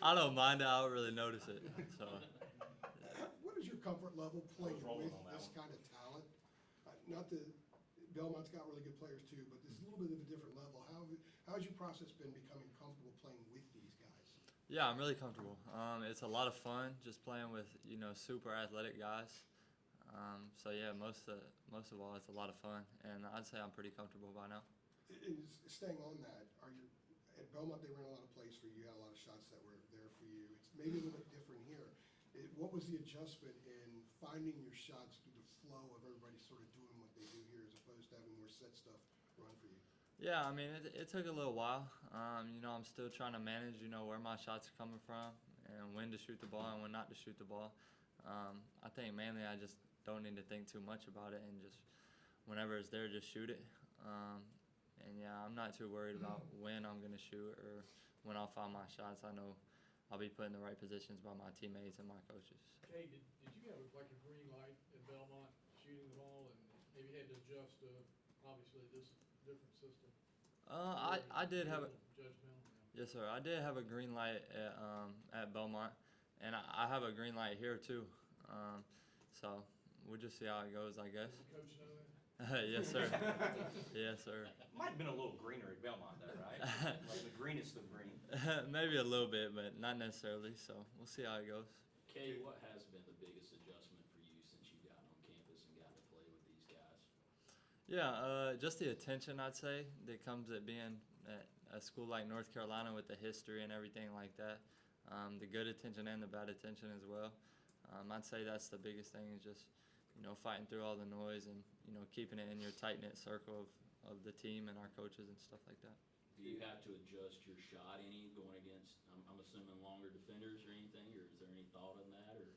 I don't mind it. I don't really notice it. So. What is your comfort level playing rolling with on that this one. kind of talent? Not that Belmont's got really good players too, but this is a little bit of a different level. How has your process been becoming comfortable playing with these guys? Yeah, I'm really comfortable. It's a lot of fun just playing with super athletic guys. So yeah, most of all, it's a lot of fun, and I'd say I'm pretty comfortable by now. Staying on that, at Belmont they ran a lot of plays for you. You had a lot of shots that were there for you. It's maybe a little bit different here. What was the adjustment in finding your shots through the flow of everybody sort of doing what they do here, as opposed to having more set stuff run for you? Yeah, I mean, it took a little while. I'm still trying to manage, where my shots are coming from and when to shoot the ball and when not to shoot the ball. I think mainly I just don't need to think too much about it and just whenever it's there, just shoot it. And yeah, I'm not too worried about when I'm going to shoot or when I'll find my shots. I know I'll be put in the right positions by my teammates and my coaches. Cade, did you have like a green light at Belmont shooting the ball and maybe had to adjust to obviously this different system? I did have a Judgmental. yes, sir. I did have a green light at Belmont, and I have a green light here too. So we'll just see how it goes, I guess. Does the coach know that? Yes, sir. Yes, sir. Might have been a little greener at Belmont, though, right? Like the greenest of green. Maybe a little bit, but not necessarily. So we'll see how it goes. Cade, what has been the biggest adjustment for you since you've gotten on campus and gotten to play with these guys? Yeah, just the attention, I'd say, that comes at being at a school like North Carolina with the history and everything like that. The good attention and the bad attention as well. I'd say that's the biggest thing is just, fighting through all the noise and, keeping it in your tight-knit circle of the team and our coaches and stuff like that. Do you have to adjust your shot any going against, I'm assuming, longer defenders or anything, or is there any thought on that, or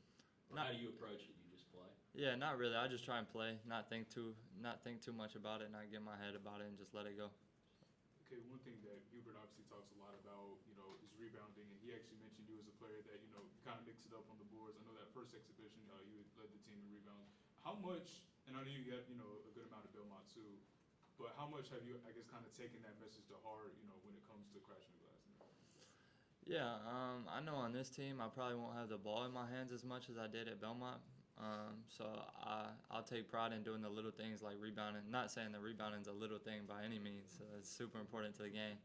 how do you approach it? Do you just play? Yeah, not really. I just try and play, not think too much about it, not get in my head about it, and just let it go. Okay, one thing that Hubert obviously talks a lot about, is rebounding, and he actually mentioned you as a player that, you kind of mix it up on the boards. I know that first exhibition, you had led the team in rebounds. How much, and I know you got, a good amount of Belmont too, but how much have you, I guess, kind of taken that message to heart, when it comes to crashing the glass? Yeah, I know on this team I probably won't have the ball in my hands as much as I did at Belmont. So I'll take pride in doing the little things like rebounding. Not saying that rebounding is a little thing by any means. It's super important to the game.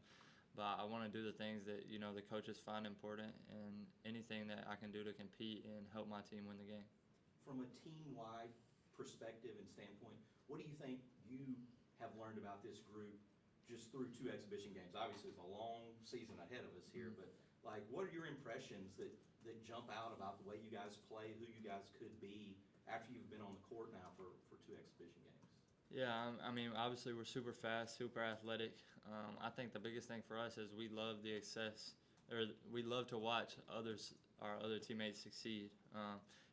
But I want to do the things that, the coaches find important and anything that I can do to compete and help my team win the game. From a team-wide perspective and standpoint, what do you think you have learned about this group just through 2 exhibition games? Obviously, it's a long season ahead of us here, but what are your impressions that jump out about the way you guys play, who you guys could be after you've been on the court now for 2 exhibition games? Yeah, I mean, obviously we're super fast, super athletic. I think the biggest thing for us is we love the excess, or we love to watch our other teammates succeed.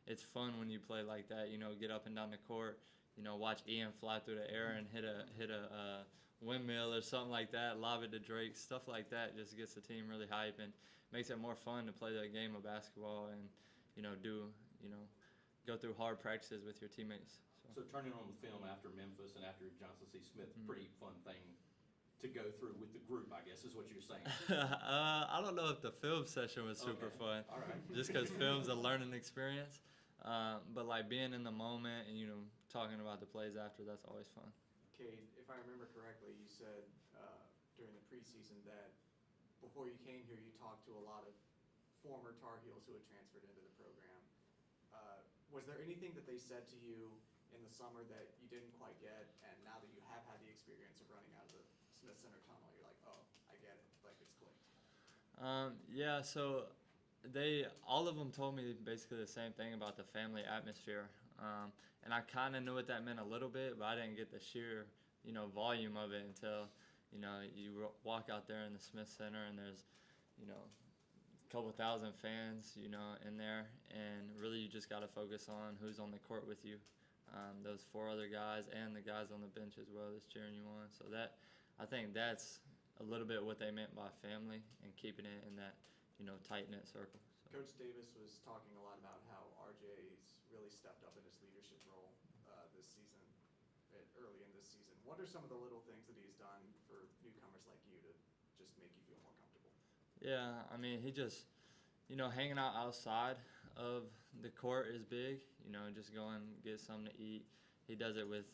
It's fun when you play like that, get up and down the court, watch Ian fly through the air and hit a windmill or something like that, lob it to Drake, stuff like that just gets the team really hype and makes it more fun to play the game of basketball and, go through hard practices with your teammates. So turning on the film after Memphis and after Johnson C. Smith, pretty fun thing to go through with the group, I guess, is what you're saying. I don't know if the film session was super fun. All right. Just because film's a learning experience. But like being in the moment and, talking about the plays after, that's always fun. Cade, if I remember correctly, you said during the preseason that before you came here, you talked to a lot of former Tar Heels who had transferred into the program. Was there anything that they said to you in the summer that you didn't quite get, and now that you have had the experience of running out of the Smith Center tunnel, you're like, oh, I get it, like it's clicked? Yeah, so all of them told me basically the same thing about the family atmosphere. And I kind of knew what that meant a little bit, but I didn't get the sheer, volume of it until, you walk out there in the Smith Center and there's, a couple thousand fans, in there. And really you just got to focus on who's on the court with you. Those 4 other guys and the guys on the bench as well that's cheering you on. So I think that's a little bit what they meant by family and keeping it in that, tight-knit circle. So. Coach Davis was talking a lot about how RJ's really stepped up in his leadership role this season, early in this season. What are some of the little things that he's done for newcomers like you to just make you feel more comfortable? Yeah, I mean, he just, hanging out outside of the court is big. Just go and get something to eat. He does it with,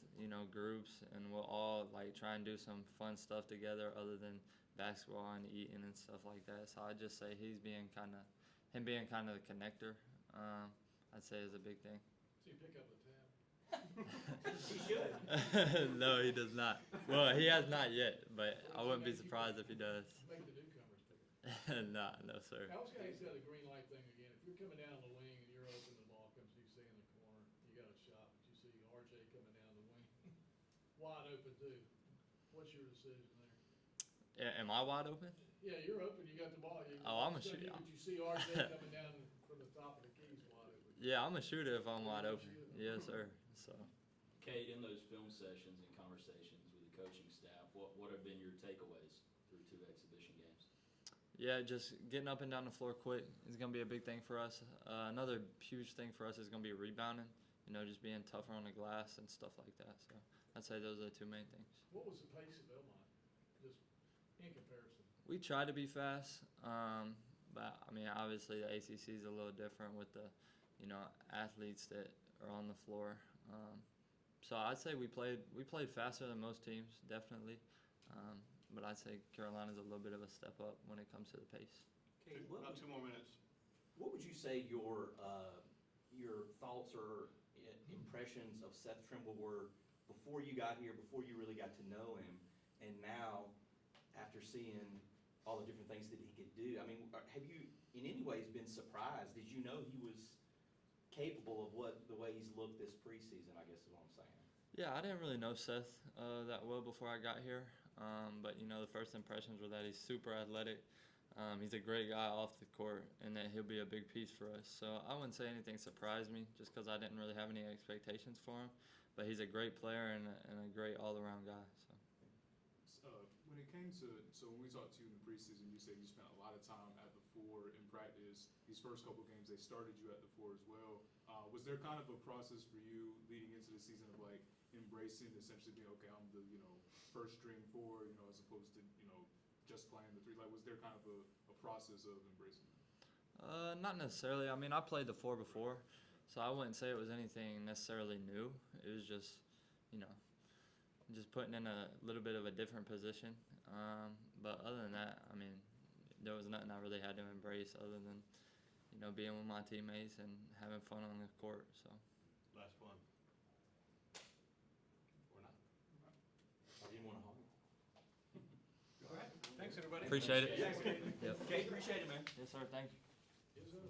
groups, and we'll all, like, try and do some fun stuff together other than basketball and eating and stuff like that. So I'd just say him being kind of the connector, I'd say is a big thing. So you pick up the tab. He should. No, he does not. Well, he has not yet, but I wouldn't be surprised if he does. Make the newcomers pick it. Nah, no, sir. I was gonna say the green light thing again. If you're coming down the wing and you're open, the ball comes, you see in the corner, you got a shot, but you see RJ coming down the wing, wide open too. What's your decision there? Am I wide open? Yeah, you're open, you got the ball. Oh, I'm a But shooter. you see RJ coming down from the top of the keys wide open. Yeah, I'm a shooter if I'm wide You're a open. shooter. Yes, sir. So, Cade, in those film sessions and conversations with the coaching staff, what have been your takeaways through 2 exhibition games? yeah, just getting up and down the floor quick is going to be a big thing for us. Another huge thing for us is going to be rebounding. Just being tougher on the glass and stuff like that. So, I'd say those are the 2 main things. What was the pace of Belmont, just in comparison? We try to be fast, but I mean, obviously the ACC is a little different with the, athletes that are on the floor. So I'd say we played faster than most teams, definitely. But I'd say Carolina's a little bit of a step up when it comes to the pace. Cade, About 2 more minutes. what would you say your thoughts or impressions of Seth Trimble were before you got here, before you really got to know him, and now after seeing all the different things that he could do? I mean, have you in any ways been surprised? Did you know he was capable of the way he's looked this preseason, I guess is what I'm saying? Yeah, I didn't really know Seth that well before I got here. But, the first impressions were that he's super athletic. He's a great guy off the court, and that he'll be a big piece for us. So I wouldn't say anything surprised me just because I didn't really have any expectations for him. But he's a great player and a great all-around guy. So. When it came to, so when we talked to you in the preseason, you said you spent a lot of time at the 4 in practice. These first couple games, they started you at the 4 as well. Was there kind of a process for you leading into the season of like embracing essentially being, okay, I'm the, first string 4, as opposed to, just playing the 3? Like, was there kind of a process of embracing that? Not necessarily. I mean, I played the 4 before, so I wouldn't say it was anything necessarily new. It was just, just putting in a little bit of a different position. But other than that, I mean, there was nothing I really had to embrace other than, being with my teammates and having fun on the court. So. Last one. Or not. I didn't want to hold. All right, thanks, everybody. Appreciate it. Thanks, Cade. Yep. Cade, appreciate it, man. Yes, sir. Thank you. Yes, sir.